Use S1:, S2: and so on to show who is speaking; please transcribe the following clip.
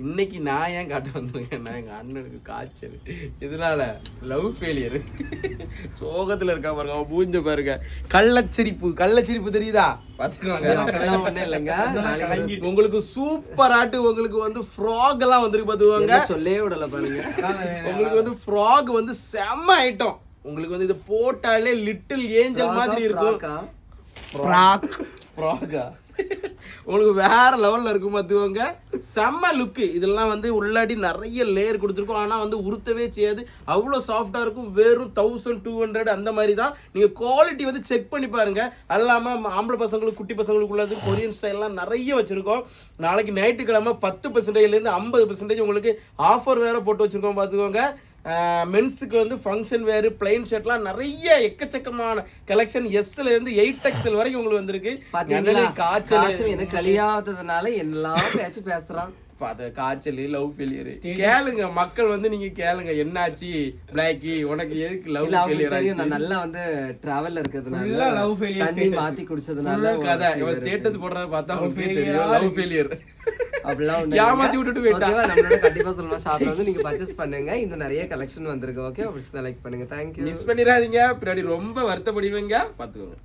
S1: இன்னைக்கு நான் ஏன் காட்ட வந்திருக்கேன்னா எங்க அண்ணனுக்கு காய்ச்சல். இதனால லவ் ஃபெயிலியர். சோகத்துல இருக்கா பாருங்க, அவன் பூஞ்ச பாருங்க. கள்ளச்சிரிப்பு தெரியுதா? பாத்துக்கோங்க.
S2: ஒண்ணு இல்லைங்க,
S1: உங்களுக்கு சூப்பர் ஆட்டு உங்களுக்கு வந்து ஃப்ராக் எல்லாம் வந்துருக்கு பாத்துக்கோங்க.
S2: சொல்லே விடல பாருங்க.
S1: உங்களுக்கு வந்து ஃப்ராக் வந்து செம்ம ஐட்டம். உங்களுக்கு வந்து இதை போட்டாலே லிட்டில் ஏஞ்சல் மாதிரி இருக்கும். ஃப்ராகா உங்களுக்கு வேற லெவல்ல இருக்கும் பாத்துக்கோங்க. செம்ம லுக்கு. இதெல்லாம் வந்து உள்ளாடி நிறைய லேயர் கொடுத்துருக்கோம். ஆனா வந்து உருத்தவே செய்யாது, அவ்வளோ சாஃப்டா இருக்கும். வெறும் 1200 அந்த மாதிரி தான். நீங்க குவாலிட்டி வந்து செக் பண்ணி பாருங்க. அது இல்லாம ஆம்பளை பசங்களுக்கு குட்டி பசங்களுக்கு உள்ளது கொரியன் ஸ்டைல்லாம் நிறைய வச்சிருக்கோம். நாளைக்கு ஞாயிற்றுக்கிழமை 10%லேருந்து 50% உங்களுக்கு ஆஃபர் வேற போட்டு வச்சிருக்கோம் பாத்துக்கோங்க. மென்ஸுக்கு வந்து ஃபங்க்ஷன் வேறு பிளைன் ஷர்ட்லாம் நிறைய எக்கச்சக்கமான கலெக்ஷன் எஸ்ல இருந்து 8XL வரைக்கும் உங்களுக்கு வந்திருக்கு.
S2: காய்ச்சல் எனக்கு கழியாததுனால எல்லாம் பேசுறான்.
S1: காய்ச்சல், லவ் ஃபெயிலியர். கேளுங்க மக்கள் வந்து நீங்க கேளுங்க, என்னாச்சு பிளாக்கி உனக்கு எதுக்கு லவ் ஃபெயிலியர் ஆச்சு?
S2: நான் நல்லா வந்து டிராவல்ல இருக்கிறதுனால லவ் ஃபெயிலியர் தண்ணி மாத்தி குடிச்சதுனால
S1: கதை. இவன் ஸ்டேட்டஸ் போடுறத பார்த்தா உங்களுக்கு தெரியும் லவ் ஃபெயிலியர். அப்படிலாம் ஏமாத்தி விட்டுட்டு போயிட்டா.
S2: நம்மளோட கண்டிப்பா சொல்லுமா ஷாப்ல வந்து நீங்க பர்ச்சேஸ் பண்ணுங்க. இன்னும் நிறைய கலெக்ஷன் வந்திருக்கு. ஓகே, அப்படி லைக் பண்ணுங்க. தேங்க்யூ.
S1: மிஸ் பண்ணிடாதீங்க, பின்னாடி ரொம்ப வருத்தப்படுவீங்க. பாத்துக்கோங்க.